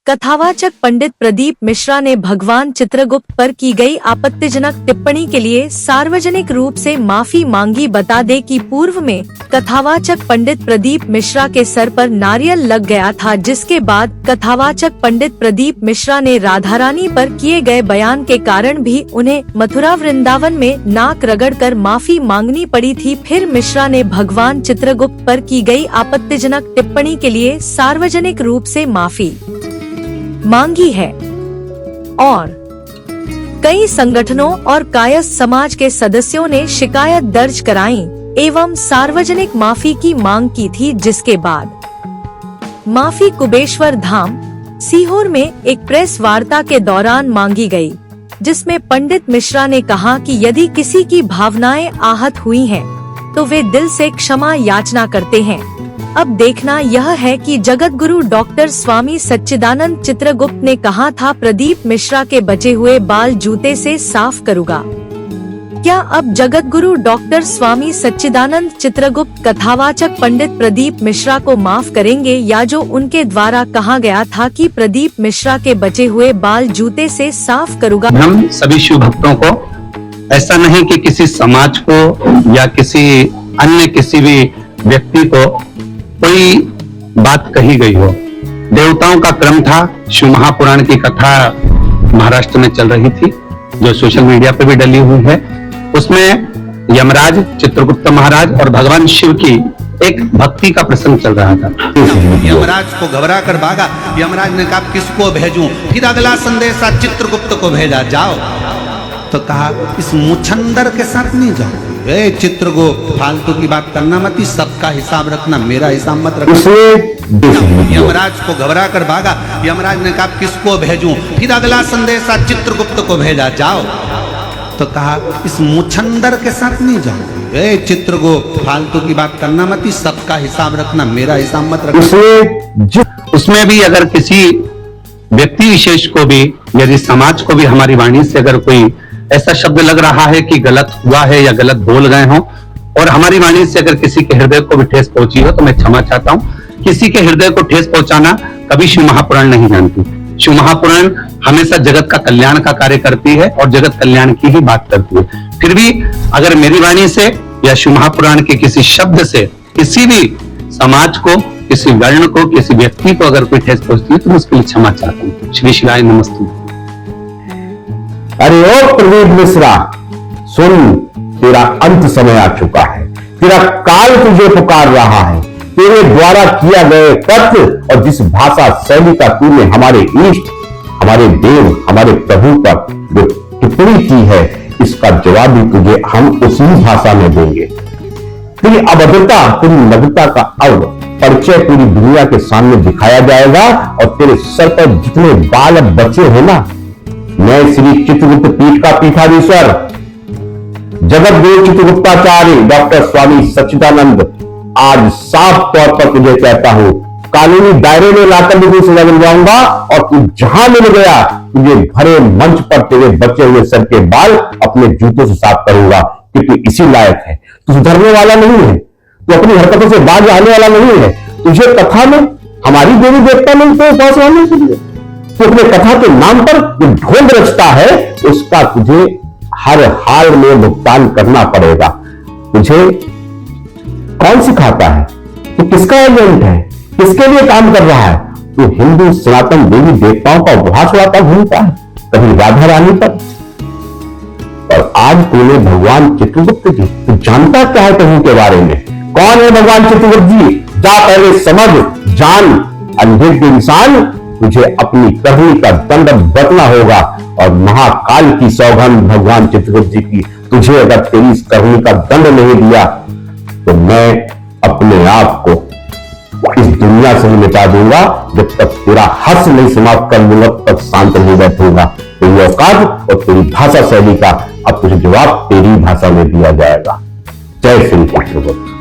कथावाचक पंडित प्रदीप मिश्रा ने भगवान चित्रगुप्त पर की गई आपत्तिजनक टिप्पणी के लिए सार्वजनिक रूप से माफी मांगी। बता दें कि पूर्व में कथावाचक पंडित प्रदीप मिश्रा के सर पर नारियल लग गया था, जिसके बाद कथावाचक पंडित प्रदीप मिश्रा ने राधा रानी पर किए गए बयान के कारण भी उन्हें मथुरा वृंदावन में नाक रगड़कर माफी मांगनी पड़ी थी। फिर मिश्रा ने भगवान चित्रगुप्त पर की गई आपत्तिजनक टिप्पणी के लिए सार्वजनिक रूप से माफी मांगी है और कई संगठनों और कायस्थ समाज के सदस्यों ने शिकायत दर्ज कराई एवं सार्वजनिक माफी की मांग की थी, जिसके बाद माफी कुबेश्वर धाम सीहोर में एक प्रेस वार्ता के दौरान मांगी गई, जिसमें पंडित मिश्रा ने कहा कि यदि किसी की भावनाएं आहत हुई हैं, तो वे दिल से क्षमा याचना करते हैं। अब देखना यह है कि जगत गुरु डॉक्टर स्वामी सच्चिदानंद चित्रगुप्त ने कहा था, प्रदीप मिश्रा के बचे हुए बाल जूते से साफ करूंगा। क्या अब जगत गुरु डॉक्टर स्वामी सच्चिदानंद चित्रगुप्त कथावाचक पंडित प्रदीप मिश्रा को माफ करेंगे, या जो उनके द्वारा कहा गया था कि प्रदीप मिश्रा के बचे हुए बाल जूते से साफ करूंगा? हम सभी शिव भक्तों को ऐसा नहीं कि किसी समाज को या किसी अन्य किसी भी व्यक्ति को कोई बात कही गई हो। देवताओं का क्रम था। शिव महापुराण की कथा महाराष्ट्र में चल रही थी, जो सोशल मीडिया पे भी डली हुई है। उसमें यमराज, चित्रगुप्त महाराज और भगवान शिव की एक भक्ति का प्रसंग चल रहा था। यमराज को घबरा कर भागा। यमराज ने कहा किसको भेजूं? फिर अगला संदेशा चित्रगुप्त को भेजा, जाओ। तो कहा इस मुछंदर के साथ नहीं जाओ। चित्रगुप्त, फालतू की बात करना मत, सबका हिसाब रखना, मेरा हिसाब मत रखना। यमराज को घबरा कर भागा। यमराज ने कहा किसको भेजूं? फिर अगला संदेशा चित्रगुप्त को भेजा, जाओ। तो कहा इस मुछंदर के साथ नहीं जाओ। चित्रगुप्त, फालतू की बात करना मत, सबका हिसाब रखना, मेरा हिसाब मत रखना। उसमें भी अगर किसी व्यक्ति विशेष को भी, यदि समाज को भी हमारी वाणी से अगर कोई ऐसा शब्द लग रहा है कि गलत हुआ है या गलत बोल गए हो, और हमारी वाणी से अगर किसी के हृदय को भी ठेस पहुंची हो, तो मैं क्षमा चाहता हूं। किसी के हृदय को ठेस पहुंचाना कभी शिव महापुराण नहीं जानती। शिव महापुराण हमेशा जगत का कल्याण का कार्य करती है और जगत कल्याण की ही बात करती है। फिर भी अगर मेरी वाणी से या शिव महापुराण के किसी शब्द से किसी भी समाज को, किसी वर्ण को, किसी व्यक्ति को अगर कोई ठेस पहुंचती है, तो मैं उसके लिए क्षमा चाहता हूँ। श्री शिवाय नमस्तु। अरे ओ प्रदीप मिश्रा, सुन, तेरा अंत समय आ चुका है। तेरा काल तुझे पुकार रहा है। तेरे द्वारा किया गए तत्व और जिस भाषा शैली का तूने हमारे इष्ट, हमारे देव, हमारे प्रभु पर जो टिप्पणी की है, इसका जवाब भी तुझे हम उसी भाषा में देंगे। तेरी अभद्रता, तेरी नग्नता का अब परिचय पूरी दुनिया के सामने दिखाया जाएगा। और तेरे सर पर जितने बाल बचे हैं ना, मैं श्री चित्रगुप्त पीठ का पीठाधीश्वर जगत गुरु चित्रगुप्ताचार्य डॉक्टर स्वामी सच्चिदानंद आज साफ तौर पर तुझे कहता हूं, कानूनी दायरे में लाकर भी सजा दिलवाऊंगा। और तू जहां मिल गया, तुझे भरे मंच पर तेरे बचे हुए सर के बाल अपने जूतों से साफ करूंगा, क्योंकि इसी लायक है। तू सुधरने वाला नहीं है, तू अपनी हरकतों से बाज आने वाला नहीं है। तुझे कथा में हमारी देवी देवता मिलते हैं पास होने के लिए। तो अपने कथा के नाम पर जो ढोंग रचता है, उसका तुझे हर हाल में भुगतान करना पड़ेगा। तुझे कौन सिखाता है? तू किसका एजेंट है? किसके लिए काम कर रहा है? तू हिंदू सनातन देवी देवताओं का उपहास उड़ाता घूमता है, कभी राधा रानी पर। और आज तूने भगवान चित्रगुप्त जी, तू जानता क्या है प्रभु के बारे में? कौन है भगवान चित्रगुप्त जी? जा पहले समझ, जान। अंधे इंसान, तुझे अपनी करनी का दंड बदलना होगा। और महाकाल की सौगंध भगवान चित्रगुप्त जी की, तुझे अगर तेरी इस करनी का दंड नहीं दिया, तो मैं अपने आप को इस दुनिया से ही मिटा दूंगा। जब तक तेरा हर्ष नहीं समाप्त कर दूंगा, तब तक शांत नहीं बैठूंगा। तेरी औकात और तेरी भाषा शैली का अब तुझे जवाब तेरी भाषा में दिया जाएगा। जय श्री चित्रगुप्त।